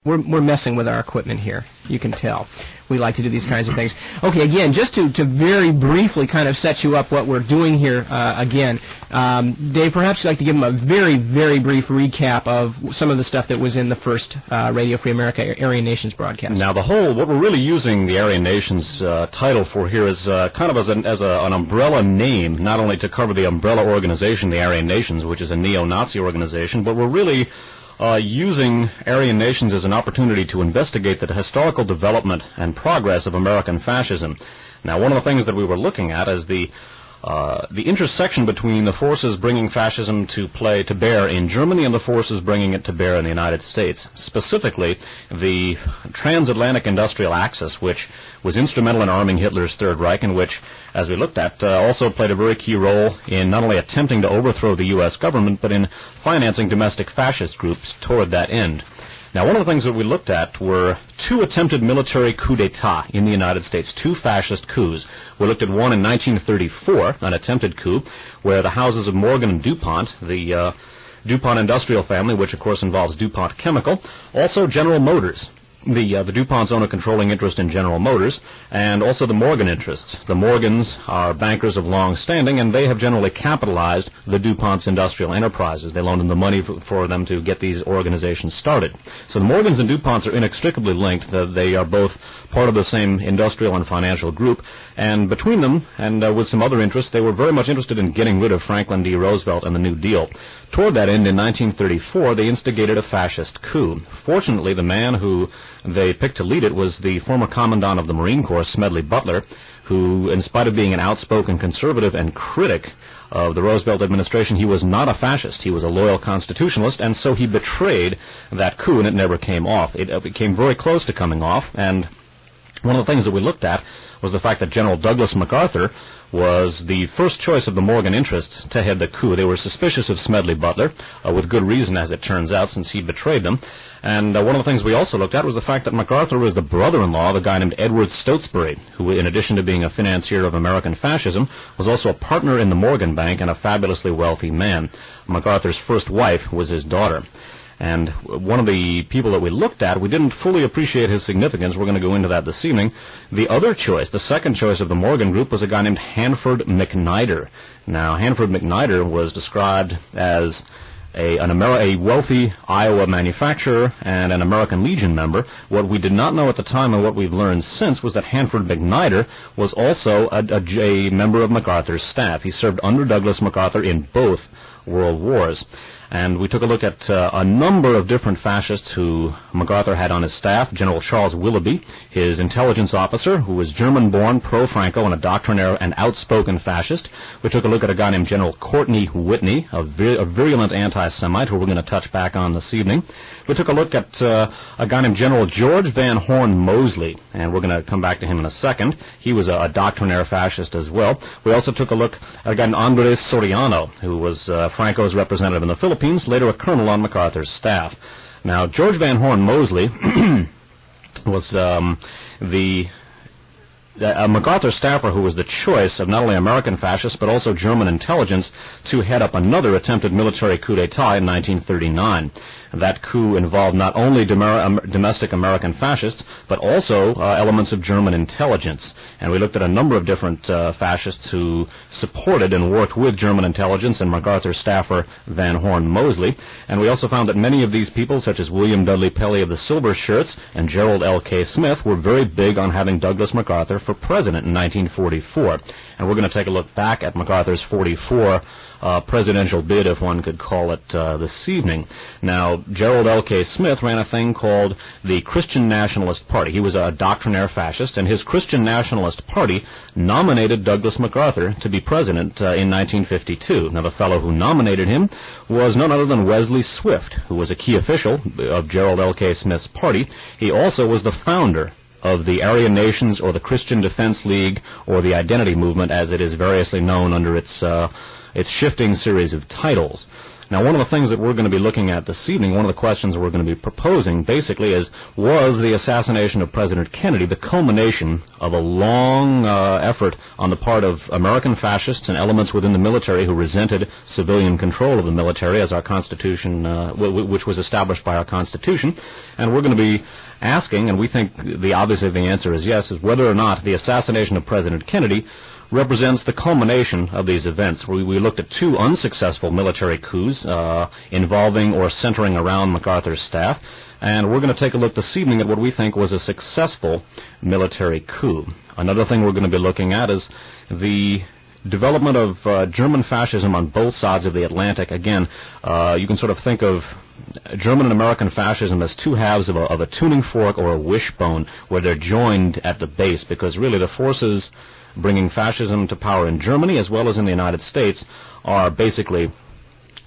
we're messing with our equipment here. You can tell. We like to do these kinds of things. Okay, again, just to very briefly kind of set you up what we're doing here again, Dave, perhaps you'd like to give them a very, very brief recap of some of the stuff that was in the first Radio Free America Aryan Nations broadcast. Now, what we're really using the Aryan Nations title for here is kind of as an umbrella name, not only to cover the umbrella organization, the Aryan Nations, which is a neo-Nazi organization, but we're really using Aryan Nations as an opportunity to investigate the historical development and progress of American fascism. Now, one of the things that we were looking at is the intersection between the forces bringing fascism to bear in Germany and the forces bringing it to bear in the United States. Specifically, the transatlantic industrial axis, which was instrumental in arming Hitler's Third Reich, and which, as we looked at, also played a very key role in not only attempting to overthrow the U.S. government, but in financing domestic fascist groups toward that end. Now, one of the things that we looked at were two attempted military coup d'etat in the United States, two fascist coups. We looked at one in 1934, an attempted coup, where the houses of Morgan and DuPont, the DuPont industrial family, which of course involves DuPont Chemical, also General Motors. The DuPonts own a controlling interest in General Motors, and also the Morgan interests. The Morgans are bankers of long standing, and they have generally capitalized the DuPont's industrial enterprises. They loaned them the money for them to get these organizations started. So the Morgans and DuPonts are inextricably linked. They are both part of the same industrial and financial group, and between them, and with some other interests, they were very much interested in getting rid of Franklin D. Roosevelt and the New Deal. Toward that end, in 1934, they instigated a fascist coup. Fortunately, the man who they picked to lead it was the former commandant of the Marine Corps, Smedley Butler, who, in spite of being an outspoken conservative and critic of the Roosevelt administration, he was not a fascist. He was a loyal constitutionalist, and so he betrayed that coup, and it never came off. It came very close to coming off, and one of the things that we looked at was the fact that General Douglas MacArthur was the first choice of the Morgan interests to head the coup. They were suspicious of Smedley Butler, with good reason, as it turns out, since he betrayed them. And one of the things we also looked at was the fact that MacArthur was the brother-in-law of a guy named Edward Stotesbury, who, in addition to being a financier of American fascism, was also a partner in the Morgan Bank and a fabulously wealthy man. MacArthur's first wife was his daughter. And one of the people that we looked at, we didn't fully appreciate his significance. We're going to go into that this evening. The other choice, the second choice of the Morgan group, was a guy named Hanford McNider. Now, Hanford McNider was described as a wealthy Iowa manufacturer and an American Legion member. What we did not know at the time, and what we've learned since, was that Hanford McNider was also a member of MacArthur's staff. He served under Douglas MacArthur in both World Wars. And we took a look at a number of different fascists who MacArthur had on his staff. General Charles Willoughby, his intelligence officer, who was German-born, pro-Franco, and a doctrinaire and outspoken fascist. We took a look at a guy named General Courtney Whitney, a virulent anti-Semite, who we're going to touch back on this evening. We took a look at a guy named General George Van Horn Moseley, and we're going to come back to him in a second. He was a doctrinaire fascist as well. We also took a look at a guy named Andres Soriano, who was Franco's representative in the Philippines, later a colonel on MacArthur's staff. Now, George Van Horn Moseley was a MacArthur staffer who was the choice of not only American fascists but also German intelligence to head up another attempted military coup d'etat in 1939. That coup involved not only domestic American fascists, but also elements of German intelligence. And we looked at a number of different fascists who supported and worked with German intelligence and MacArthur staffer Van Horn Moseley. And we also found that many of these people, such as William Dudley Pelley of the Silver Shirts and Gerald L.K. Smith, were very big on having Douglas MacArthur for president in 1944. And we're going to take a look back at MacArthur's 44 presidential bid, if one could call it, this evening. Now, Gerald L.K. Smith ran a thing called the Christian Nationalist Party. He was a doctrinaire fascist, and his Christian Nationalist Party nominated Douglas MacArthur to be president in 1952. Now, the fellow who nominated him was none other than Wesley Swift, who was a key official of Gerald L.K. Smith's party. He also was the founder of the Aryan Nations, or the Christian Defense League, or the Identity Movement, as it is variously known under its shifting series of titles. Now, one of the things that we're going to be looking at this evening, one of the questions we're going to be proposing basically is, was the assassination of President Kennedy the culmination of a long effort on the part of American fascists and elements within the military who resented civilian control of the military as our Constitution, which was established by our Constitution? And we're going to be asking, and we think obviously the answer is yes, is whether or not the assassination of President Kennedy represents the culmination of these events. We looked at two unsuccessful military coups involving or centering around MacArthur's staff, and we're going to take a look this evening at what we think was a successful military coup. Another thing we're going to be looking at is the development of German fascism on both sides of the Atlantic. Again, you can sort of think of German and American fascism as two halves of a tuning fork or a wishbone, where they're joined at the base, because really the forces bringing fascism to power in Germany as well as in the United States are basically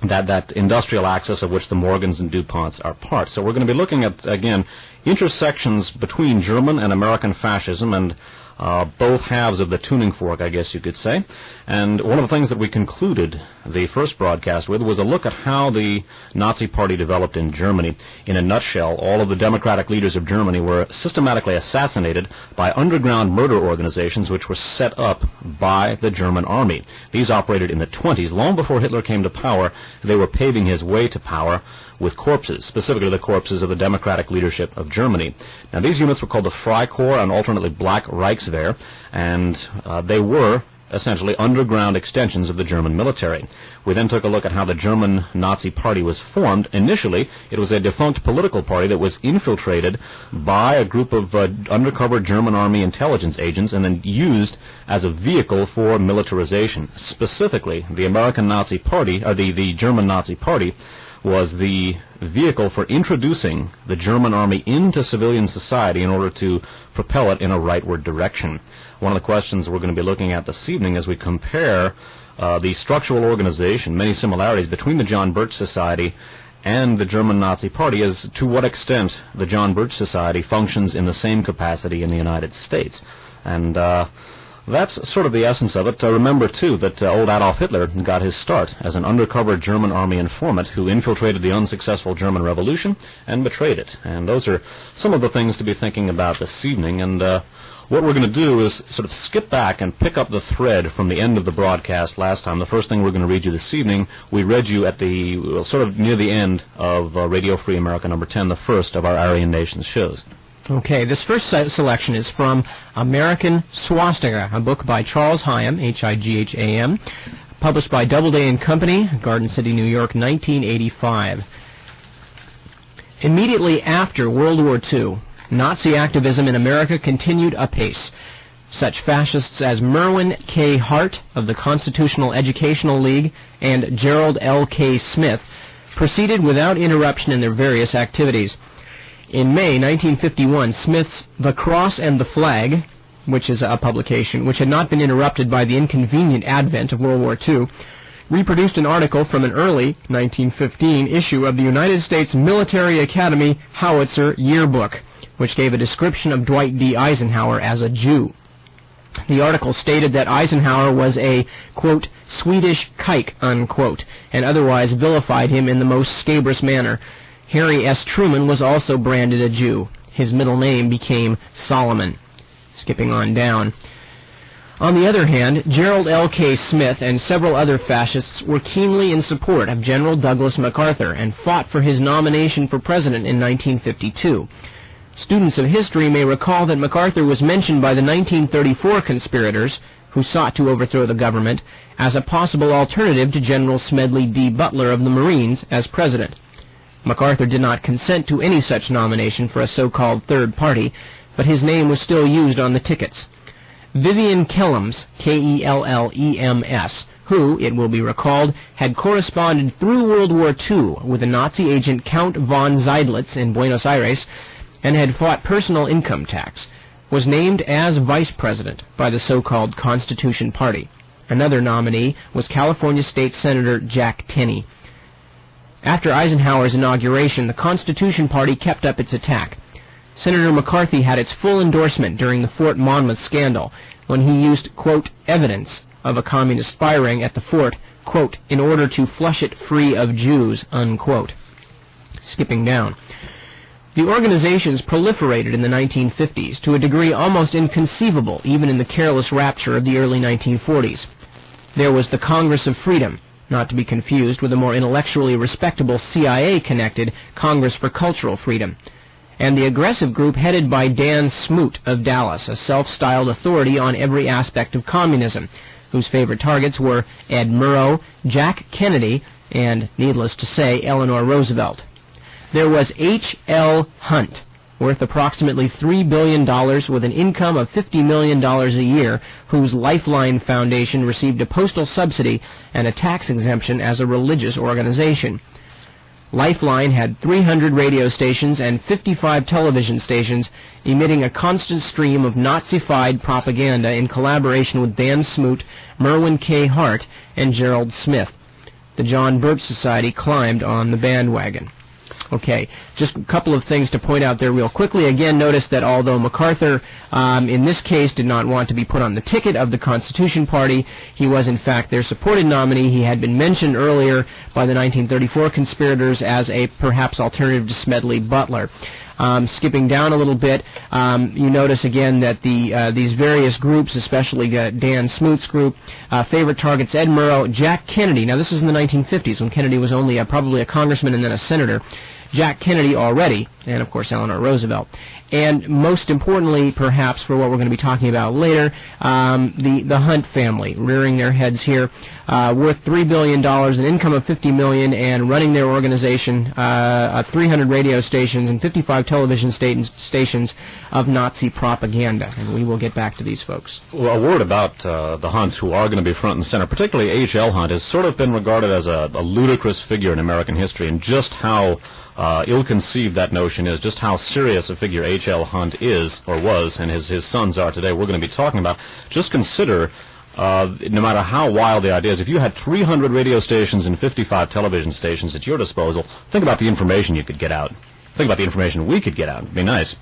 that industrial axis of which the Morgans and DuPonts are part. So we're going to be looking at, again, intersections between German and American fascism and both halves of the tuning fork, I guess you could say. And one of the things that we concluded the first broadcast with was a look at how the Nazi Party developed in Germany. In a nutshell, all of the democratic leaders of Germany were systematically assassinated by underground murder organizations which were set up by the German army. These operated in the 20s. Long before Hitler came to power, they were paving his way to power with corpses, specifically the corpses of the democratic leadership of Germany. Now, these units were called the Freikorps and alternately Black Reichswehr, and they were essentially underground extensions of the German military. We then took a look at how the German Nazi Party was formed. Initially, it was a defunct political party that was infiltrated by a group of undercover German army intelligence agents and then used as a vehicle for militarization. Specifically, the American Nazi Party, or the German Nazi Party, was the vehicle for introducing the German army into civilian society in order to propel it in a rightward direction. One of the questions we're going to be looking at this evening as we compare the structural organization, many similarities between the John Birch Society and the German Nazi Party, is to what extent the John Birch Society functions in the same capacity in the United States. And that's sort of the essence of it. Remember, too, that old Adolf Hitler got his start as an undercover German army informant who infiltrated the unsuccessful German Revolution and betrayed it. And those are some of the things to be thinking about this evening. And what we're going to do is sort of skip back and pick up the thread from the end of the broadcast last time. The first thing we're going to read you this evening, we read you at the sort of near the end of Radio Free America number 10, the first of our Aryan Nations shows. Okay, this first selection is from American Swastika, a book by Charles Higham, Higham, published by Doubleday and Company, Garden City, New York, 1985. Immediately after World War II, Nazi activism in America continued apace. Such fascists as Merwin K. Hart of the Constitutional Educational League and Gerald L. K. Smith proceeded without interruption in their various activities. In May 1951, Smith's The Cross and the Flag, which is a publication which had not been interrupted by the inconvenient advent of World War II, reproduced an article from an early 1915 issue of the United States Military Academy Howitzer Yearbook, which gave a description of Dwight D. Eisenhower as a Jew. The article stated that Eisenhower was a, quote, Swedish kike, unquote, and otherwise vilified him in the most scabrous manner. Harry S. Truman was also branded a Jew. His middle name became Solomon. Skipping on down. On the other hand, Gerald L. K. Smith and several other fascists were keenly in support of General Douglas MacArthur and fought for his nomination for president in 1952. Students of history may recall that MacArthur was mentioned by the 1934 conspirators, who sought to overthrow the government, as a possible alternative to General Smedley D. Butler of the Marines as president. MacArthur did not consent to any such nomination for a so-called third party, but his name was still used on the tickets. Vivian Kellems, Kellems, who, it will be recalled, had corresponded through World War II with the Nazi agent Count von Seidlitz in Buenos Aires and had fought personal income tax, was named as vice president by the so-called Constitution Party. Another nominee was California State Senator Jack Tenney. After Eisenhower's inauguration, the Constitution Party kept up its attack. Senator McCarthy had its full endorsement during the Fort Monmouth scandal, when he used, quote, evidence of a communist spy ring at the fort, quote, in order to flush it free of Jews, unquote. Skipping down. The organizations proliferated in the 1950s to a degree almost inconceivable even in the careless rapture of the early 1940s. There was the Congress of Freedom, not to be confused with the more intellectually respectable CIA-connected Congress for Cultural Freedom, and the aggressive group headed by Dan Smoot of Dallas, a self-styled authority on every aspect of communism, whose favorite targets were Ed Murrow, Jack Kennedy, and, needless to say, Eleanor Roosevelt. There was H.L. Hunt, worth approximately $3 billion with an income of $50 million a year, whose Lifeline Foundation received a postal subsidy and a tax exemption as a religious organization. Lifeline had 300 radio stations and 55 television stations, emitting a constant stream of Nazi-fied propaganda in collaboration with Dan Smoot, Merwin K. Hart, and Gerald Smith. The John Birch Society climbed on the bandwagon. Okay, just a couple of things to point out there real quickly. Again, notice that although MacArthur, in this case, did not want to be put on the ticket of the Constitution Party, he was, in fact, their supported nominee. He had been mentioned earlier by the 1934 conspirators as a perhaps alternative to Smedley Butler. Skipping down a little bit, you notice again that these various groups, especially Dan Smoot's group, favorite targets Ed Murrow, Jack Kennedy. Now, this is in the 1950s when Kennedy was only probably a congressman and then a senator. Jack Kennedy already, and of course Eleanor Roosevelt. And most importantly, perhaps for what we're going to be talking about later, the Hunt family, rearing their heads here, worth $3 billion, an income of $50 million, and running their organization, 300 radio stations and 55 television stations of Nazi propaganda. And we will get back to these folks. Well, a word about the Hunts, who are going to be front and center, particularly H.L. Hunt, has sort of been regarded as a ludicrous figure in American history, and just how ill-conceived that notion is, just how serious a figure H.L. Hunt is, or was, and his sons are today, we're going to be talking about. Just consider, no matter how wild the idea is, if you had 300 radio stations and 55 television stations at your disposal, think about the information you could get out. Think about the information we could get out. It'd be nice.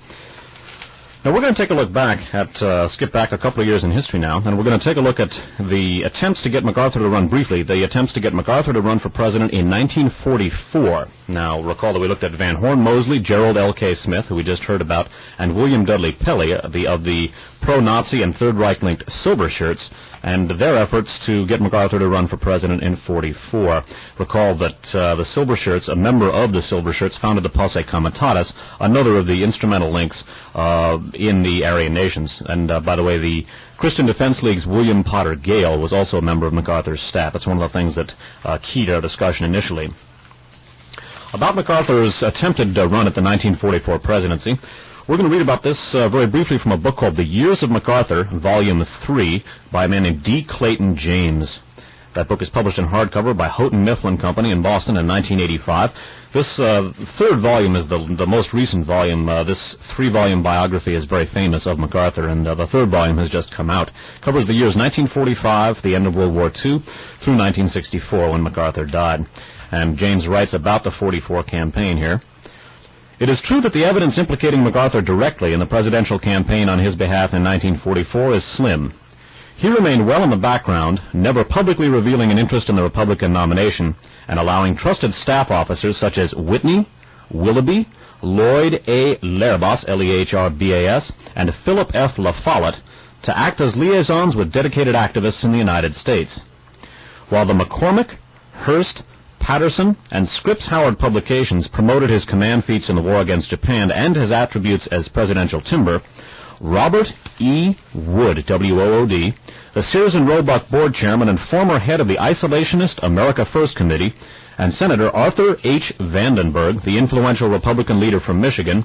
Now, we're going to take a look back at, skip back a couple of years in history now, and we're going to take a look at the attempts to get MacArthur to run, briefly, the attempts to get MacArthur to run for president in 1944. Now, recall that we looked at Van Horn Mosley, Gerald L.K. Smith, who we just heard about, and William Dudley Pelley of the pro-Nazi and Third Reich-linked Silver Shirts, and their efforts to get MacArthur to run for president in 44. Recall that the Silver Shirts, a member of the Silver Shirts, founded the Posse Comitatus, another of the instrumental links in the Aryan nations. And by the way, the Christian Defense League's William Potter Gale was also a member of MacArthur's staff. That's one of the things that keyed our discussion initially. About MacArthur's attempted run at the 1944 presidency, we're going to read about this very briefly from a book called The Years of MacArthur, Volume 3, by a man named D. Clayton James. That book is published in hardcover by Houghton Mifflin Company in Boston in 1985. This third volume is the most recent volume. This 3-volume biography is very famous of MacArthur, and the third volume has just come out. Covers the years 1945, the end of World War II, through 1964 when MacArthur died. And James writes about the 44 campaign here. It is true that the evidence implicating MacArthur directly in the presidential campaign on his behalf in 1944 is slim. He remained well in the background, never publicly revealing an interest in the Republican nomination, and allowing trusted staff officers such as Whitney, Willoughby, Lloyd A. Lerbas, L-E-H-R-B-A-S, and Philip F. La Follette to act as liaisons with dedicated activists in the United States. While the McCormick, Hearst, Patterson, and Scripps Howard publications promoted his command feats in the war against Japan and his attributes as presidential timber, Robert E. Wood, W-O-O-D, the Sears and Roebuck board chairman and former head of the isolationist America First Committee, and Senator Arthur H. Vandenberg, the influential Republican leader from Michigan,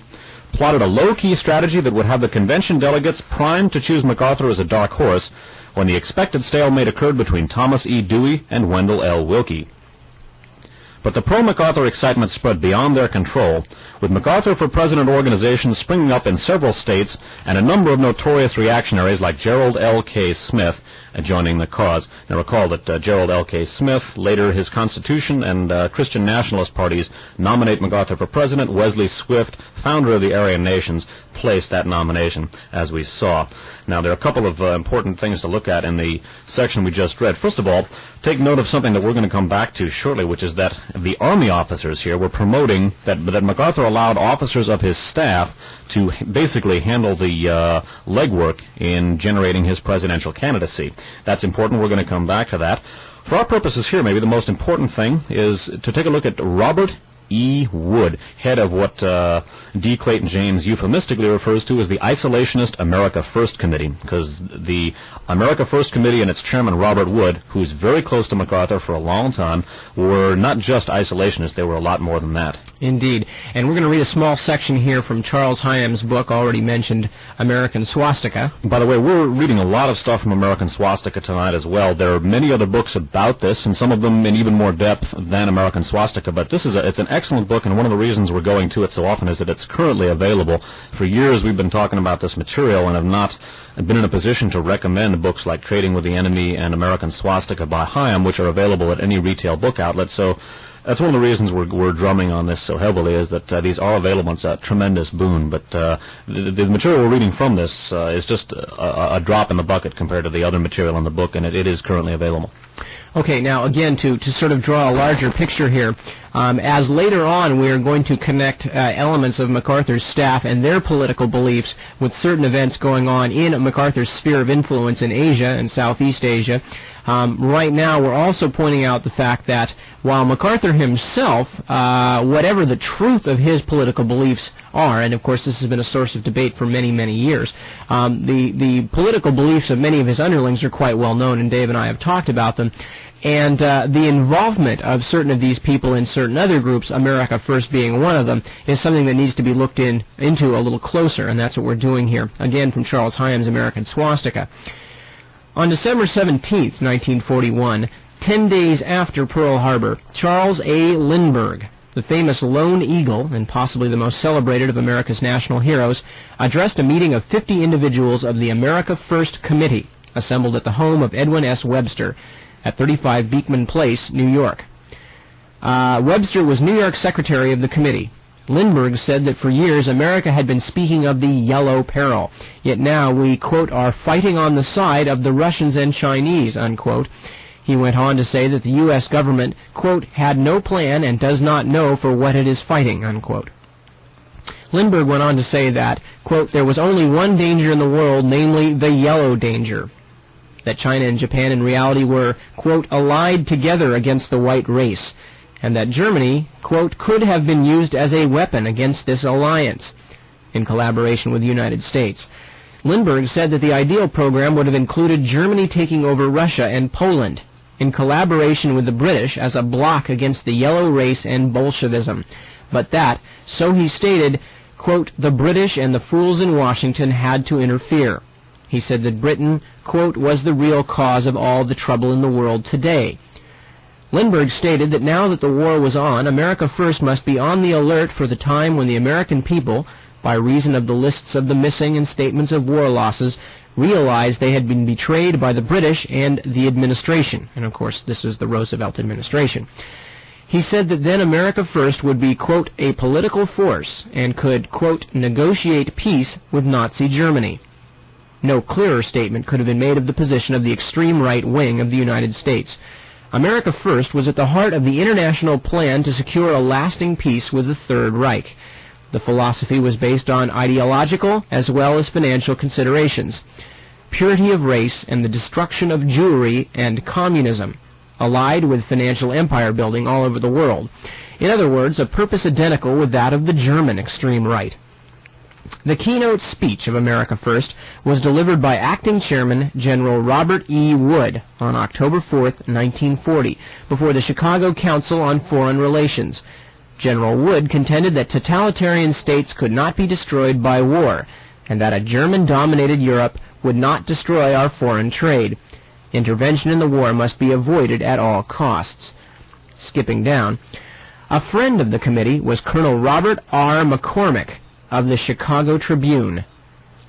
plotted a low-key strategy that would have the convention delegates primed to choose MacArthur as a dark horse when the expected stalemate occurred between Thomas E. Dewey and Wendell L. Willkie. But the pro-MacArthur excitement spread beyond their control, with MacArthur for President organizations springing up in several states and a number of notorious reactionaries like Gerald L.K. Smith joining the cause. Now recall that Gerald L.K. Smith, later his Constitution and Christian nationalist parties nominate MacArthur for president. Wesley Swift, founder of the Aryan nations, replace that nomination, as we saw. Now, there are a couple of important things to look at in the section we just read. First of all, take note of something that we're going to come back to shortly, which is that the Army officers here were promoting that MacArthur allowed officers of his staff to basically handle the legwork in generating his presidential candidacy. That's important. We're going to come back to that. For our purposes here, maybe the most important thing is to take a look at Robert E. Wood, head of what D. Clayton James euphemistically refers to as the Isolationist America First Committee, because the America First Committee and its chairman, Robert Wood, who's very close to MacArthur for a long time, were not just isolationists, they were a lot more than that. Indeed. And we're going to read a small section here from Charles Hyam's book, already mentioned, American Swastika. By the way, we're reading a lot of stuff from American Swastika tonight as well. There are many other books about this, and some of them in even more depth than American Swastika, but this is it's an excellent book, and one of the reasons we're going to it so often is that it's currently available. For years we've been talking about this material and have not been in a position to recommend books like Trading with the Enemy and American Swastika by Hyam, which are available at any retail book outlet. So that's one of the reasons we're drumming on this so heavily, is that these are available. It's a tremendous boon. But the material we're reading from this is just a drop in the bucket compared to the other material in the book, and it is currently available. Okay, now again, to sort of draw a larger picture here, as later on we are going to connect elements of MacArthur's staff and their political beliefs with certain events going on in MacArthur's sphere of influence in Asia and Southeast Asia. Right now we're also pointing out the fact that while MacArthur himself, whatever the truth of his political beliefs are, and of course this has been a source of debate for many, many years, the political beliefs of many of his underlings are quite well known, and Dave and I have talked about them. And the involvement of certain of these people in certain other groups, America First being one of them, is something that needs to be looked into a little closer, and that's what we're doing here. Again, from Charles Hyam's American Swastika. On December 17th, 1941, 10 days after Pearl Harbor, Charles A. Lindbergh, the famous Lone Eagle and possibly the most celebrated of America's national heroes, addressed a meeting of 50 individuals of the America First Committee, assembled at the home of Edwin S. Webster, at 35 Beekman Place, New York. Webster was New York Secretary of the committee. Lindbergh said that for years America had been speaking of the Yellow Peril, yet now we, quote, are fighting on the side of the Russians and Chinese, unquote. He went on to say that the U.S. government, quote, had no plan and does not know for what it is fighting, unquote. Lindbergh went on to say that, quote, there was only one danger in the world, namely the yellow danger. That China and Japan in reality were, quote, allied together against the white race, and that Germany, quote, could have been used as a weapon against this alliance, in collaboration with the United States. Lindbergh said that the ideal program would have included Germany taking over Russia and Poland, in collaboration with the British as a bloc against the yellow race and Bolshevism, but that, so he stated, quote, the British and the fools in Washington had to interfere. He said that Britain, quote, was the real cause of all the trouble in the world today. Lindbergh stated that now that the war was on, America First must be on the alert for the time when the American people, by reason of the lists of the missing and statements of war losses, realized they had been betrayed by the British and the administration. And of course, this is the Roosevelt administration. He said that then America First would be, quote, a political force and could, quote, negotiate peace with Nazi Germany. No clearer statement could have been made of the position of the extreme right wing of the United States. America First was at the heart of the international plan to secure a lasting peace with the Third Reich. The philosophy was based on ideological as well as financial considerations. Purity of race and the destruction of Jewry and communism, allied with financial empire building all over the world. In other words, a purpose identical with that of the German extreme right. The keynote speech of America First was delivered by Acting Chairman General Robert E. Wood on October 4th, 1940, before the Chicago Council on Foreign Relations. General Wood contended that totalitarian states could not be destroyed by war, and that a German-dominated Europe would not destroy our foreign trade. Intervention in the war must be avoided at all costs. Skipping down, a friend of the committee was Colonel Robert R. McCormick of the Chicago Tribune,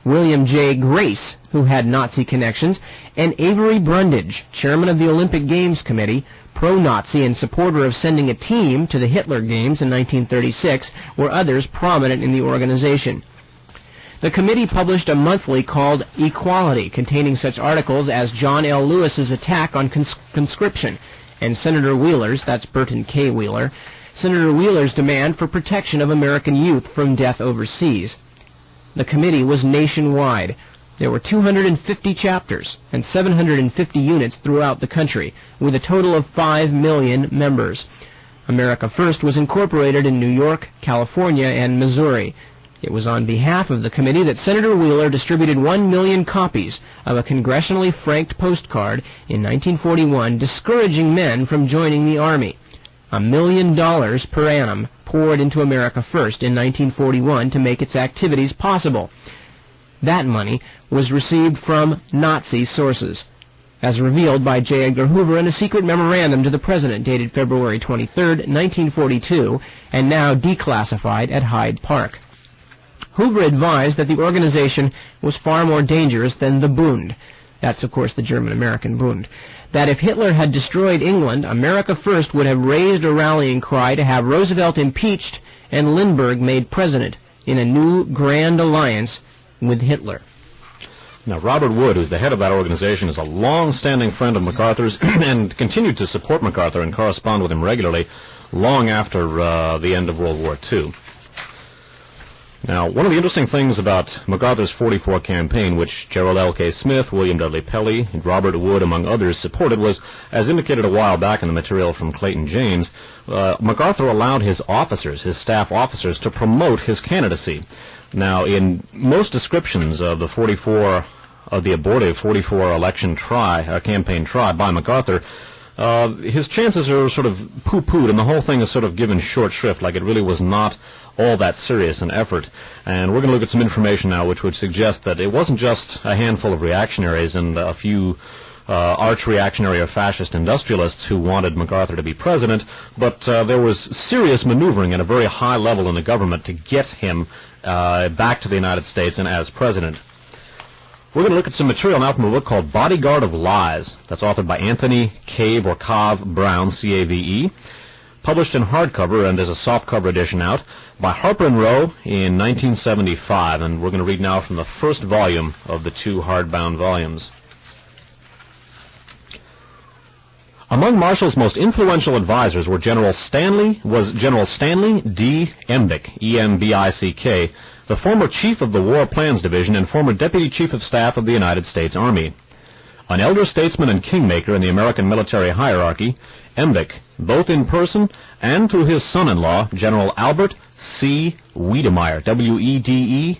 William J. Grace, who had Nazi connections, and Avery Brundage, chairman of the Olympic Games Committee, pro-Nazi and supporter of sending a team to the Hitler Games in 1936, were others prominent in the organization. The committee published a monthly called Equality, containing such articles as John L. Lewis's attack on conscription and Senator Wheeler's, that's Burton K. Wheeler, Senator Wheeler's demand for protection of American youth from death overseas. The committee was nationwide. There were 250 chapters and 750 units throughout the country, with a total of 5 million members. America First was incorporated in New York, California, and Missouri. It was on behalf of the committee that Senator Wheeler distributed 1 million copies of a congressionally franked postcard in 1941 discouraging men from joining the Army. $1 million per annum poured into America First in 1941 to make its activities possible. That money was received from Nazi sources, as revealed by J. Edgar Hoover in a secret memorandum to the President dated February 23, 1942, and now declassified at Hyde Park. Hoover advised that the organization was far more dangerous than the Bund. That's, of course, the German-American Bund. That if Hitler had destroyed England, America First would have raised a rallying cry to have Roosevelt impeached and Lindbergh made president in a new grand alliance with Hitler. Now, Robert Wood, who's the head of that organization, is a long-standing friend of MacArthur's and continued to support MacArthur and correspond with him regularly long after the end of World War II. Now, one of the interesting things about MacArthur's 44 campaign, which Gerald L.K. Smith, William Dudley Pelley, and Robert Wood, among others, supported, was, as indicated a while back in the material from Clayton James, MacArthur allowed his officers, his staff officers, to promote his candidacy. Now, in most descriptions of the abortive 44 election campaign try by MacArthur, his chances are sort of poo-pooed, and the whole thing is sort of given short shrift, like it really was not all that serious an effort. And we're going to look at some information now which would suggest that it wasn't just a handful of reactionaries and a few arch-reactionary or fascist industrialists who wanted MacArthur to be president, but there was serious maneuvering at a very high level in the government to get him back to the United States and as president. We're going to look at some material now from a book called Bodyguard of Lies. That's authored by Anthony Cave or Cave Brown, C-A-V-E, published in hardcover, and there's a softcover edition out, by Harper & Row in 1975. And we're going to read now from the first volume of the two hardbound volumes. Among Marshall's most influential advisors was General Stanley D. Embick, E-M-B-I-C-K, the former Chief of the War Plans Division and former Deputy Chief of Staff of the United States Army. An elder statesman and kingmaker in the American military hierarchy, Embick, both in person and through his son-in-law, General Albert C. Wedemeyer, W-E-D-E-M-E-Y-E-R,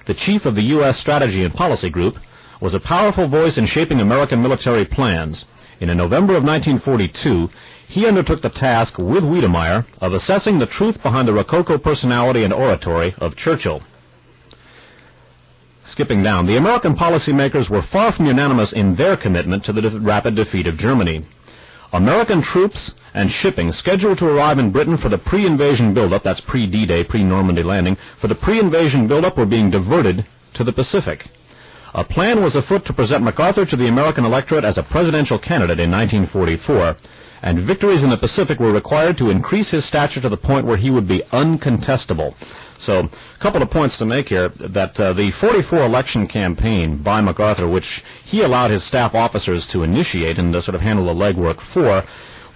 the Chief of the U.S. Strategy and Policy Group, was a powerful voice in shaping American military plans. In November of 1942, he undertook the task with Wedemeyer of assessing the truth behind the Rococo personality and oratory of Churchill. Skipping down, the American policymakers were far from unanimous in their commitment to the rapid defeat of Germany. American troops and shipping scheduled to arrive in Britain for the pre-invasion buildup, that's pre-D-Day, pre-Normandy landing, for the pre-invasion buildup were being diverted to the Pacific. A plan was afoot to present MacArthur to the American electorate as a presidential candidate in 1944, and victories in the Pacific were required to increase his stature to the point where he would be uncontestable. So, a couple of points to make here, that the 44 election campaign by MacArthur, which he allowed his staff officers to initiate and sort of handle the legwork for,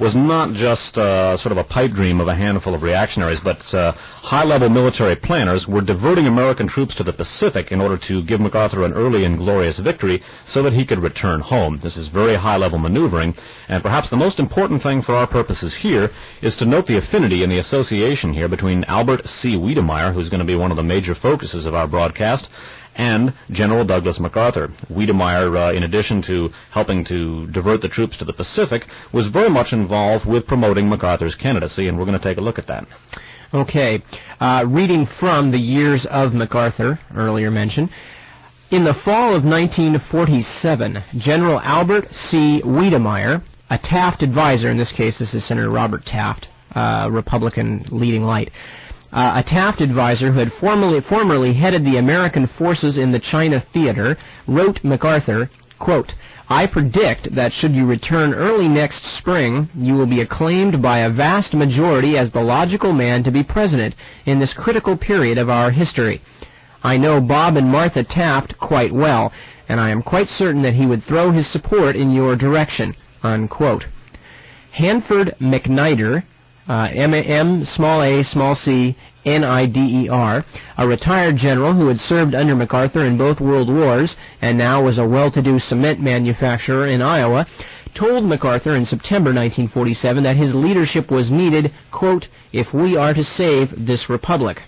was not just sort of a pipe dream of a handful of reactionaries, but high-level military planners were diverting American troops to the Pacific in order to give MacArthur an early and glorious victory so that he could return home. This is very high-level maneuvering, and perhaps the most important thing for our purposes here is to note the affinity and the association here between Albert C. Wedemeyer, who's going to be one of the major focuses of our broadcast, and General Douglas MacArthur. Wedemeyer, in addition to helping to divert the troops to the Pacific, was very much involved with promoting MacArthur's candidacy, and we're going to take a look at that. Okay. Reading from the Years of MacArthur, earlier mentioned, in the fall of 1947, General Albert C. Wedemeyer, a Taft advisor, in this case this is Senator Robert Taft, Republican leading light, a Taft advisor who had formerly headed the American forces in the China theater, wrote MacArthur, quote, "I predict that should you return early next spring, you will be acclaimed by a vast majority as the logical man to be president in this critical period of our history. I know Bob and Martha Taft quite well, and I am quite certain that he would throw his support in your direction," unquote. Hanford McNider, M-A-C-N-I-D-E-R, a retired general who had served under MacArthur in both World Wars and now was a well-to-do cement manufacturer in Iowa, told MacArthur in September 1947 that his leadership was needed, quote, "if we are to save this republic."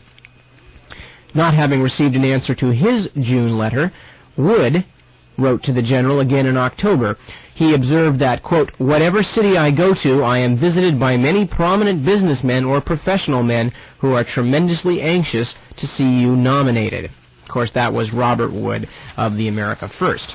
Not having received an answer to his June letter, Wood wrote to the general again in October. He observed that, quote, "whatever city I go to, I am visited by many prominent businessmen or professional men who are tremendously anxious to see you nominated." Of course, that was Robert Wood of the America First.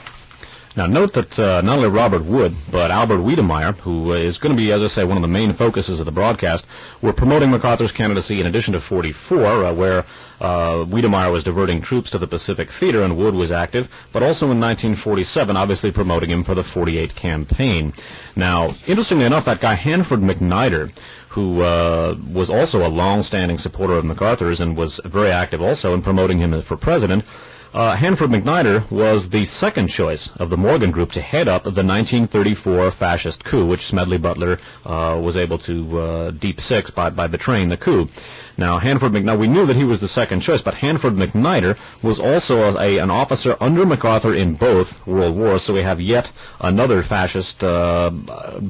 Now, note that not only Robert Wood, but Albert Wiedemeyer, who is going to be, as I say, one of the main focuses of the broadcast, were promoting MacArthur's candidacy in addition to 44, where Wiedemeyer was diverting troops to the Pacific Theater and Wood was active, but also in 1947, obviously promoting him for the 48 campaign. Now, interestingly enough, that guy Hanford McNider, who was also a long-standing supporter of MacArthur's and was very active also in promoting him for president, Hanford McNider was the second choice of the Morgan Group to head up the 1934 fascist coup, which Smedley Butler was able to deep six by betraying the coup. Now, Hanford McNider, we knew that he was the second choice, but Hanford McNider was also an officer under MacArthur in both World Wars, so we have yet another fascist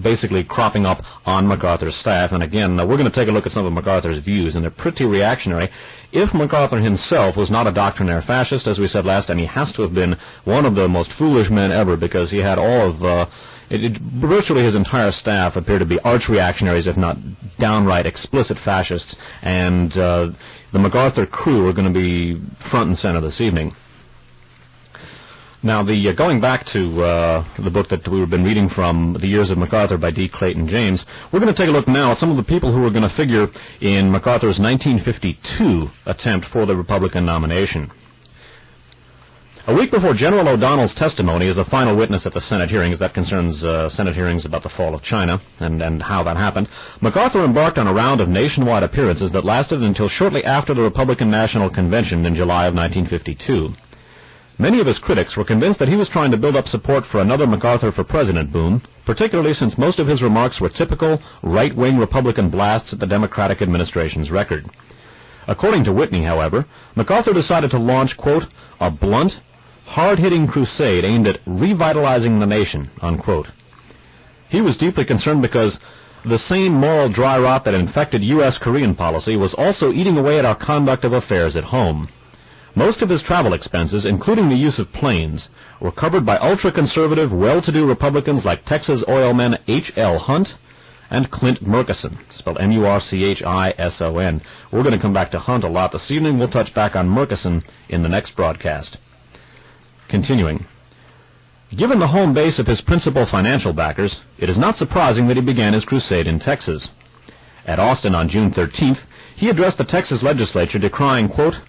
basically cropping up on MacArthur's staff. And again, we're going to take a look at some of MacArthur's views, and they're pretty reactionary. If MacArthur himself was not a doctrinaire fascist, as we said last time, he has to have been one of the most foolish men ever, because he had all of virtually his entire staff appear to be arch-reactionaries, if not downright explicit fascists, and the MacArthur crew are going to be front and center this evening. Now, going back to the book that we've been reading from, The Years of MacArthur by D. Clayton James, we're going to take a look now at some of the people who are going to figure in MacArthur's 1952 attempt for the Republican nomination. A week before General O'Donnell's testimony as the final witness at the Senate hearings, that concerns Senate hearings about the fall of China and how that happened, MacArthur embarked on a round of nationwide appearances that lasted until shortly after the Republican National Convention in July of 1952. Many of his critics were convinced that he was trying to build up support for another MacArthur for president boom, particularly since most of his remarks were typical right-wing Republican blasts at the Democratic administration's record. According to Whitney, however, MacArthur decided to launch, quote, "a blunt, hard-hitting crusade aimed at revitalizing the nation," unquote. He was deeply concerned because the same moral dry rot that infected U.S. Korean policy was also eating away at our conduct of affairs at home. Most of his travel expenses, including the use of planes, were covered by ultra-conservative, well-to-do Republicans like Texas oilman H.L. Hunt and Clint Murchison, spelled M-U-R-C-H-I-S-O-N. We're going to come back to Hunt a lot this evening. We'll touch back on Murchison in the next broadcast. Continuing. Given the home base of his principal financial backers, it is not surprising that he began his crusade in Texas. At Austin on June 13th, he addressed the Texas legislature decrying, quote,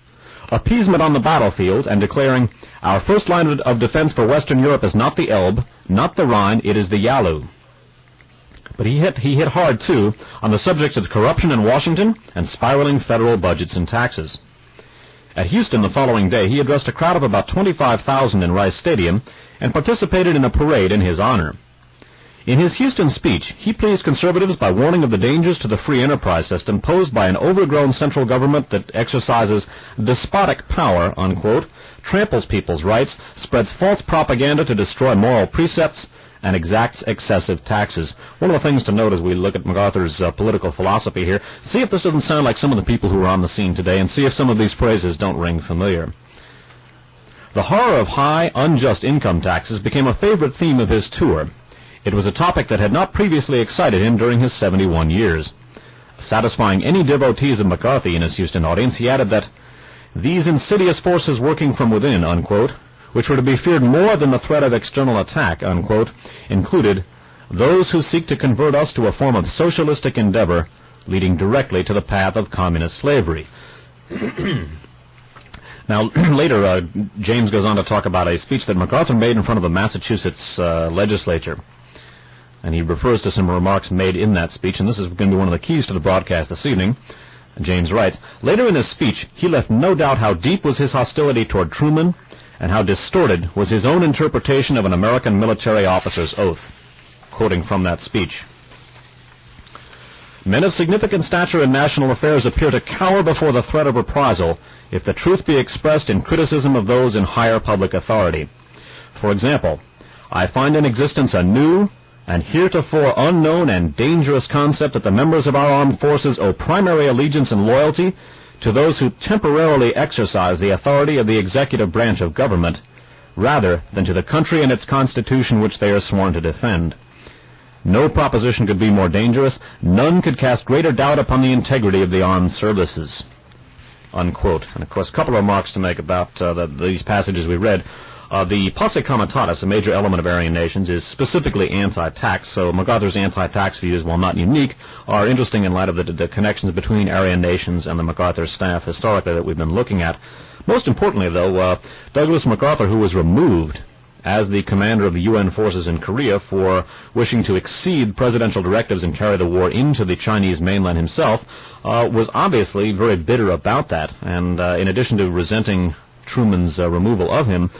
"appeasement on the battlefield," and declaring, "our first line of defense for Western Europe is not the Elbe, not the Rhine, it is the Yalu." But he hit hard, too, on the subjects of corruption in Washington and spiraling federal budgets and taxes. At Houston the following day, he addressed a crowd of about 25,000 in Rice Stadium and participated in a parade in his honor. In his Houston speech, he pleased conservatives by warning of the dangers to the free enterprise system posed by an overgrown central government that exercises despotic power, unquote, tramples people's rights, spreads false propaganda to destroy moral precepts, and exacts excessive taxes. One of the things to note as we look at MacArthur's political philosophy here, see if this doesn't sound like some of the people who are on the scene today, and see if some of these phrases don't ring familiar. The horror of high, unjust income taxes became a favorite theme of his tour. It was a topic that had not previously excited him during his 71 years. Satisfying any devotees of McCarthy in his Houston audience, he added that these insidious forces working from within, unquote, which were to be feared more than the threat of external attack, unquote, included those who seek to convert us to a form of socialistic endeavor leading directly to the path of communist slavery. Now, later, James goes on to talk about a speech that MacArthur made in front of the Massachusetts legislature. And he refers to some remarks made in that speech, and this is going to be one of the keys to the broadcast this evening. James writes, later in his speech, he left no doubt how deep was his hostility toward Truman and how distorted was his own interpretation of an American military officer's oath. Quoting from that speech. Men of significant stature in national affairs appear to cower before the threat of reprisal if the truth be expressed in criticism of those in higher public authority. For example, I find in existence a new and heretofore unknown and dangerous concept that the members of our armed forces owe primary allegiance and loyalty to those who temporarily exercise the authority of the executive branch of government, rather than to the country and its constitution which they are sworn to defend. No proposition could be more dangerous. None could cast greater doubt upon the integrity of the armed services. Unquote. And, of course, a couple of remarks to make about these passages we read. The posse comitatus, a major element of Aryan nations, is specifically anti-tax, so MacArthur's anti-tax views, while not unique, are interesting in light of the connections between Aryan nations and the MacArthur staff historically that we've been looking at. Most importantly, though, Douglas MacArthur, who was removed as the commander of the UN forces in Korea for wishing to exceed presidential directives and carry the war into the Chinese mainland himself, was obviously very bitter about that. And in addition to resenting Truman's removal of him,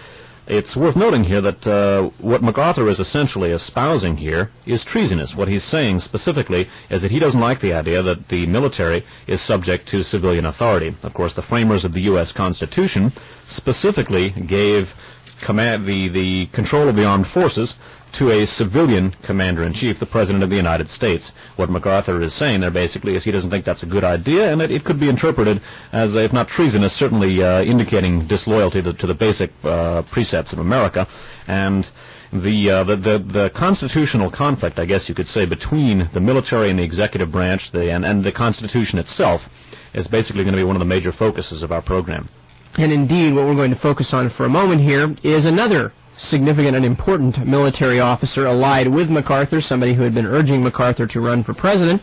it's worth noting here that what MacArthur is essentially espousing here is treasonous. What he's saying specifically is that he doesn't like the idea that the military is subject to civilian authority. Of course, the framers of the U.S. Constitution specifically gave the control of the armed forces to a civilian commander-in-chief, the President of the United States. What MacArthur is saying there basically is he doesn't think that's a good idea, and that it could be interpreted as, if not treasonous, certainly indicating disloyalty to the basic precepts of America. And the constitutional conflict, I guess you could say, between the military and the executive branch and the Constitution itself is basically going to be one of the major focuses of our program. And indeed, what we're going to focus on for a moment here is another significant and important military officer allied with MacArthur, somebody who had been urging MacArthur to run for president,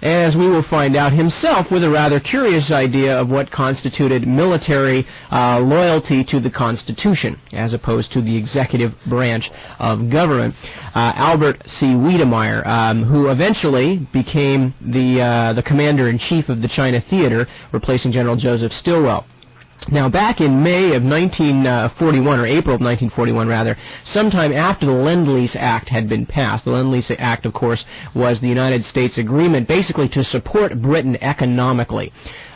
as we will find out himself with a rather curious idea of what constituted military loyalty to the Constitution, as opposed to the executive branch of government. Albert C. Wiedemeyer, who eventually became the commander-in-chief of the China Theater, replacing General Joseph Stilwell. Now, back in May of 1941, or April of 1941, rather, sometime after the Lend-Lease Act had been passed, the Lend-Lease Act, of course, was the United States agreement basically to support Britain economically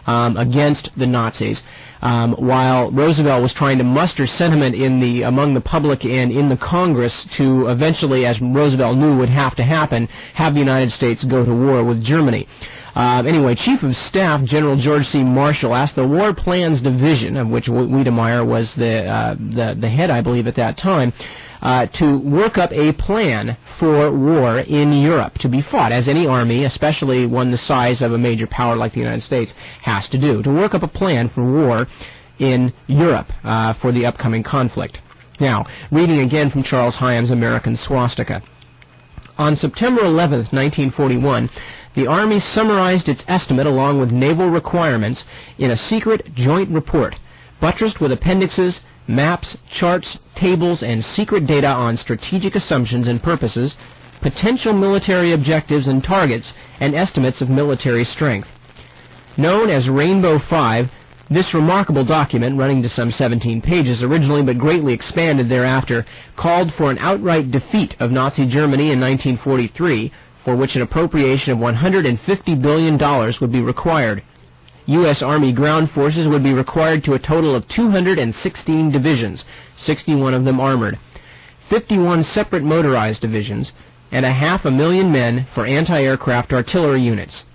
against the Nazis, while Roosevelt was trying to muster sentiment among the public and in the Congress to eventually, as Roosevelt knew would have to happen, have the United States go to war with Germany. Anyway, Chief of Staff General George C. Marshall asked the War Plans Division, of which Wiedemeyer was the head, I believe, at that time, to work up a plan for war in Europe to be fought, as any army, especially one the size of a major power like the United States, has to do, to work up a plan for war in Europe for the upcoming conflict. Now, reading again from Charles Hyam's American Swastika. On September 11th, 1941, the Army summarized its estimate along with naval requirements in a secret joint report, buttressed with appendixes, maps, charts, tables, and secret data on strategic assumptions and purposes, potential military objectives and targets, and estimates of military strength. Known as Rainbow 5, this remarkable document, running to some 17 pages originally but greatly expanded thereafter, called for an outright defeat of Nazi Germany in 1943, for which an appropriation of $150 billion would be required. U.S. Army ground forces would be required to a total of 216 divisions, 61 of them armored, 51 separate motorized divisions, and 500,000 men for anti-aircraft artillery units.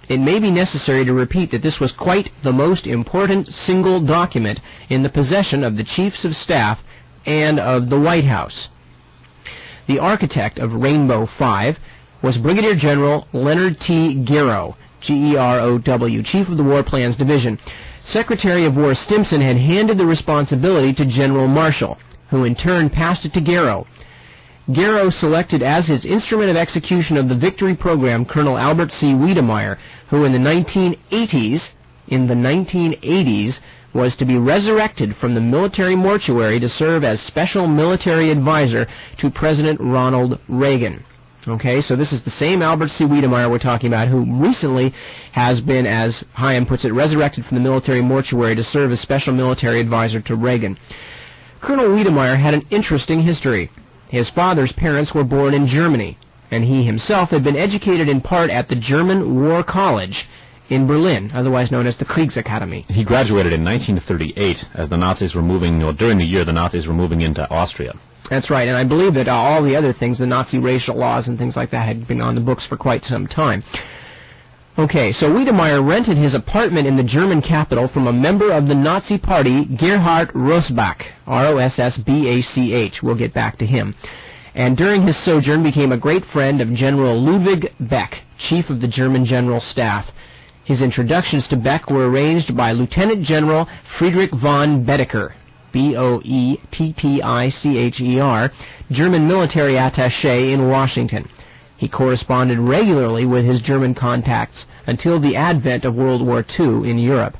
It may be necessary to repeat that this was quite the most important single document in the possession of the Chiefs of Staff and of the White House. The architect of Rainbow 5 was Brigadier General Leonard T. Garrow, G-E-R-O-W, Chief of the War Plans Division. Secretary of War Stimson had handed the responsibility to General Marshall, who in turn passed it to Garrow. Garrow selected as his instrument of execution of the victory program Colonel Albert C. Wiedemeyer, who in the 1980s was to be resurrected from the military mortuary to serve as special military advisor to President Ronald Reagan. Okay, so this is the same Albert C. Wiedemeyer we're talking about, who recently has been, as Chaim puts it, resurrected from the military mortuary to serve as special military advisor to Reagan. Colonel Wiedemeyer had an interesting history. His father's parents were born in Germany, and he himself had been educated in part at the German War College in Berlin, otherwise known as the Kriegsakademie. He graduated in 1938 as the Nazis were moving, or during the year the Nazis were moving into Austria. That's right, and I believe that all the other things, the Nazi racial laws and things like that, had been on the books for quite some time. Okay, so Wiedemeyer rented his apartment in the German capital from a member of the Nazi Party, Gerhard Rossbach, R-O-S-S-B-A-C-H. We'll get back to him. And during his sojourn became a great friend of General Ludwig Beck, chief of the German General Staff. His introductions to Beck were arranged by Lieutenant General Friedrich von Boetticher, B-O-E-T-T-I-C-H-E-R, German military attaché in Washington. He corresponded regularly with his German contacts until the advent of World War II in Europe.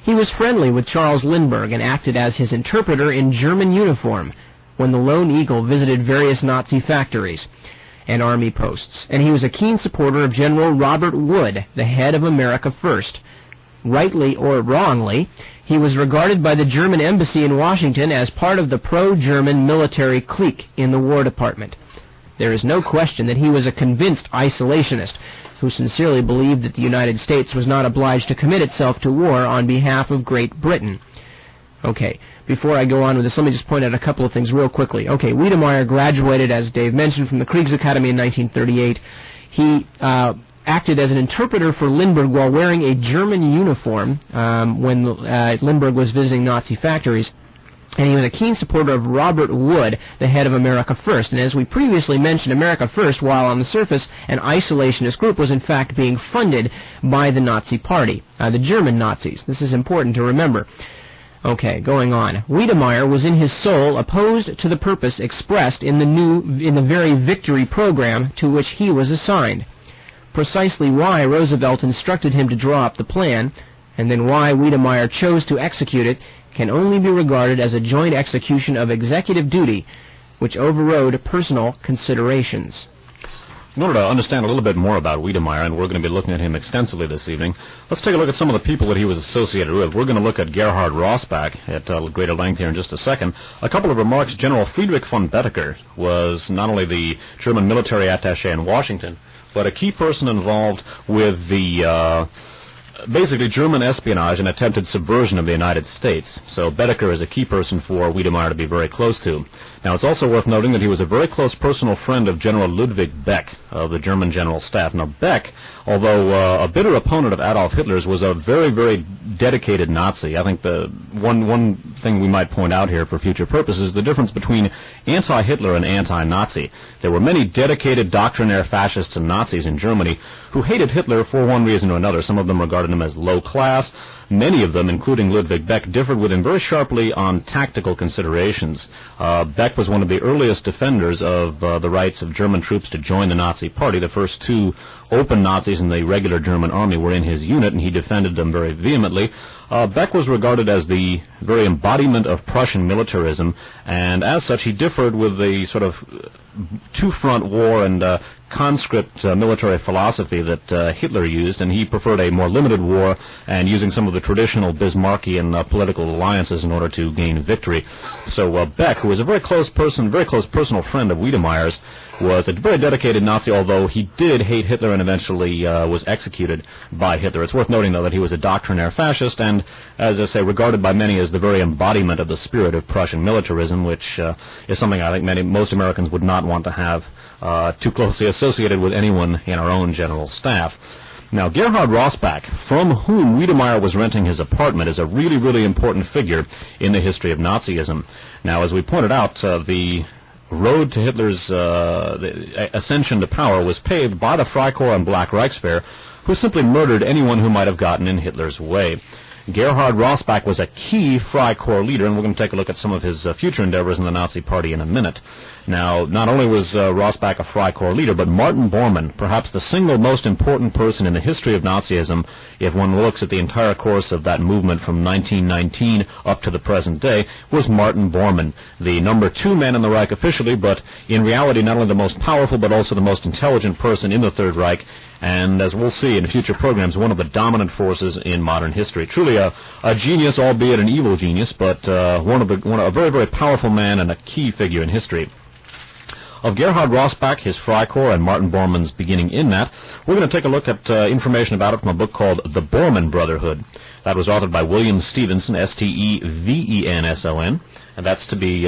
He was friendly with Charles Lindbergh and acted as his interpreter in German uniform when the Lone Eagle visited various Nazi factories and army posts. And he was a keen supporter of General Robert Wood, the head of America First. Rightly or wrongly, he was regarded by the German embassy in Washington as part of the pro-German military clique in the War Department. There is no question that he was a convinced isolationist who sincerely believed that the United States was not obliged to commit itself to war on behalf of Great Britain. Okay, before I go on with this, let me just point out a couple of things real quickly. Okay, Wiedemeyer graduated, as Dave mentioned, from the Kriegsakademie in 1938. He acted as an interpreter for Lindbergh while wearing a German uniform when Lindbergh was visiting Nazi factories. And he was a keen supporter of Robert Wood, the head of America First. And as we previously mentioned, America First, while on the surface an isolationist group, was in fact being funded by the Nazi Party, the German Nazis. This is important to remember. Okay, going on. Wiedemeyer was in his soul opposed to the purpose expressed in the very victory program to which he was assigned. Precisely why Roosevelt instructed him to draw up the plan, and then why Wiedemeyer chose to execute it, can only be regarded as a joint execution of executive duty, which overrode personal considerations. In order to understand a little bit more about Wiedemeyer, and we're going to be looking at him extensively this evening, let's take a look at some of the people that he was associated with. We're going to look at Gerhard Rossbach at greater length here in just a second. A couple of remarks. General Friedrich von Boetticher was not only the German military attaché in Washington, but a key person involved with the basically German espionage and attempted subversion of the United States. So Boetticher is a key person for Wiedemeyer to be very close to. Now, it's also worth noting that he was a very close personal friend of General Ludwig Beck of the German General Staff. Now, Beck, although a bitter opponent of Adolf Hitler's, was a very, very dedicated Nazi. I think the one thing we might point out here for future purposes is the difference between anti-Hitler and anti-Nazi. There were many dedicated doctrinaire fascists and Nazis in Germany who hated Hitler for one reason or another. Some of them regarded him as low class. Many of them, including Ludwig Beck, differed with him very sharply on tactical considerations. Beck was one of the earliest defenders of the rights of German troops to join the Nazi Party. The first two open Nazis in the regular German army were in his unit, and he defended them very vehemently. Beck was regarded as the very embodiment of Prussian militarism, and as such he differed with the sort of two-front war and conscript military philosophy that Hitler used, and he preferred a more limited war and using some of the traditional Bismarckian political alliances in order to gain victory. So Beck, who was a very close personal friend of Wiedemeyer's, was a very dedicated Nazi, although he did hate Hitler and eventually was executed by Hitler. It's worth noting, though, that he was a doctrinaire fascist and, as I say, regarded by many as the very embodiment of the spirit of Prussian militarism, which is something I think most Americans would not want to have too closely associated with anyone in our own general staff. Now, Gerhard Rossbach, from whom Wiedemeyer was renting his apartment, is a really, really important figure in the history of Nazism. Now, as we pointed out, the road to Hitler's ascension to power was paved by the Freikorps and Black Reichswehr, who simply murdered anyone who might have gotten in Hitler's way. Gerhard Rossbach was a key Freikorps leader, and we're going to take a look at some of his future endeavors in the Nazi Party in a minute. Now, not only was Rossbach a Freikorps leader, but Martin Bormann, perhaps the single most important person in the history of Nazism, if one looks at the entire course of that movement from 1919 up to the present day, was Martin Bormann, the number 2 man in the Reich officially, but in reality not only the most powerful but also the most intelligent person in the Third Reich, and as we'll see in future programs, one of the dominant forces in modern history. Truly a genius, albeit an evil genius, but a very, very powerful man and a key figure in history. Of Gerhard Rossbach, his Freikorps, and Martin Bormann's beginning in that, we're going to take a look at information about it from a book called The Bormann Brotherhood. That was authored by William Stevenson, Stevenson, and that's to be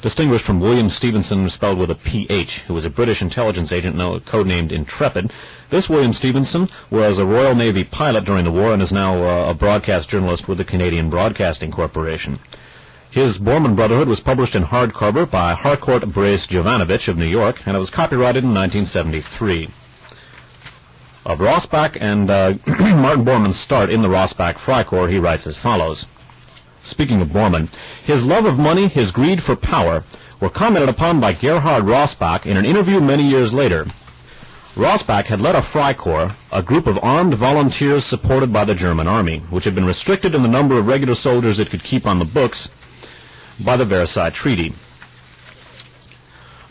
distinguished from William Stevenson, spelled with a PH, who was a British intelligence agent codenamed Intrepid. This William Stevenson was a Royal Navy pilot during the war and is now a broadcast journalist with the Canadian Broadcasting Corporation. His Bormann Brotherhood was published in hardcover by Harcourt Brace Jovanovich of New York, and it was copyrighted in 1973. Of Rossbach and Martin Bormann's start in the Rossbach Freikorps, he writes as follows. Speaking of Bormann, his love of money, his greed for power, were commented upon by Gerhard Rossbach in an interview many years later. Rossbach had led a Freikorps, a group of armed volunteers supported by the German army, which had been restricted in the number of regular soldiers it could keep on the books by the Versailles Treaty.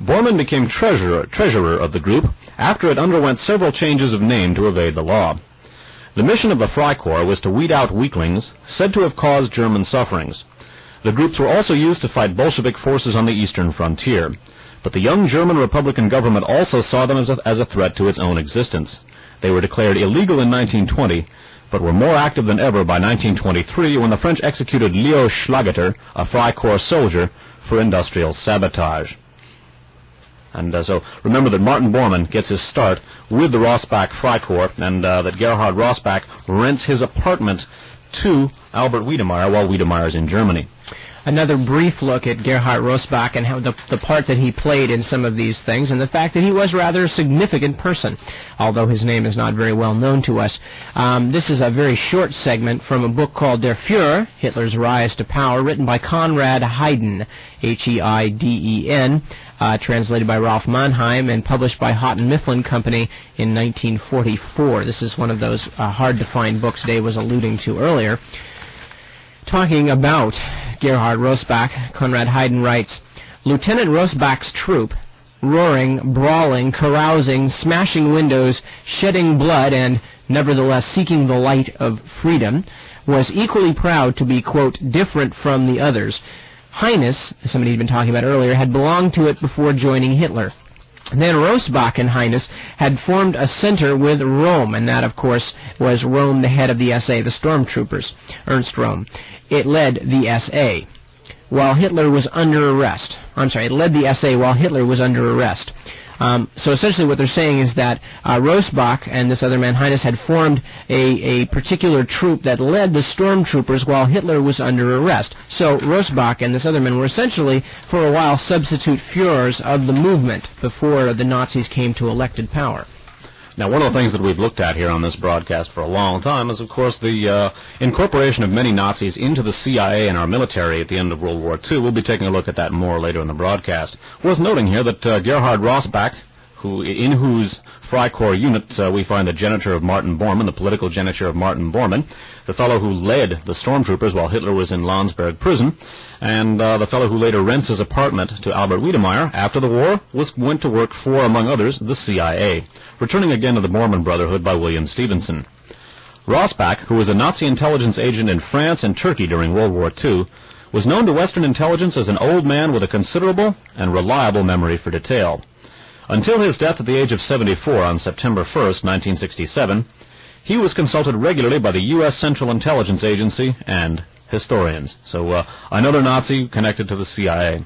Bormann became treasurer of the group after it underwent several changes of name to evade the law. The mission of the Freikorps was to weed out weaklings said to have caused German sufferings. The groups were also used to fight Bolshevik forces on the eastern frontier, but the young German Republican government also saw them as a threat to its own existence. They were declared illegal in 1920, but were more active than ever by 1923 when the French executed Leo Schlageter, a Freikorps soldier, for industrial sabotage. And so remember that Martin Bormann gets his start with the Rossbach Freikorps, and that Gerhard Rossbach rents his apartment to Albert Wiedemeyer while Wiedemeyer's in Germany. Another brief look at Gerhard Rossbach and how the part that he played in some of these things, and the fact that he was rather a significant person, although his name is not very well known to us. This is a very short segment from a book called Der Führer, Hitler's Rise to Power, written by Conrad Heiden, Heiden, translated by Ralph Mannheim and published by Houghton Mifflin Company in 1944. This is one of those hard-to-find books Dave was alluding to earlier. Talking about Gerhard Rossbach, Conrad Heiden writes, Lieutenant Rossbach's troop, roaring, brawling, carousing, smashing windows, shedding blood, and nevertheless seeking the light of freedom, was equally proud to be, quote, different from the others. Heines, as somebody had been talking about earlier, had belonged to it before joining Hitler. Then Rossbach and Heines had formed a center with Röhm, and that, of course, was Röhm, the head of the SA, the stormtroopers, Ernst Röhm. It led the SA while Hitler was under arrest. It led the SA while Hitler was under arrest. So essentially what they're saying is that Rossbach and this other man, Heines, had formed a particular troop that led the stormtroopers while Hitler was under arrest. So Rossbach and this other man were essentially, for a while, substitute Führers of the movement before the Nazis came to elected power. Now, one of the things that we've looked at here on this broadcast for a long time is, of course, the incorporation of many Nazis into the CIA and our military at the end of World War II. We'll be taking a look at that more later in the broadcast. Worth noting here that Gerhard Rossbach, in whose Freikorps unit we find the geniture of Martin Bormann, the political geniture of Martin Bormann, the fellow who led the stormtroopers while Hitler was in Landsberg prison, and the fellow who later rents his apartment to Albert Wiedemeyer after the war went to work for, among others, the CIA. Returning again to the Bormann Brotherhood by William Stevenson. Rossbach, who was a Nazi intelligence agent in France and Turkey during World War II, was known to Western intelligence as an old man with a considerable and reliable memory for detail. Until his death at the age of 74 on September 1st, 1967, he was consulted regularly by the U.S. Central Intelligence Agency and historians. So another Nazi connected to the CIA.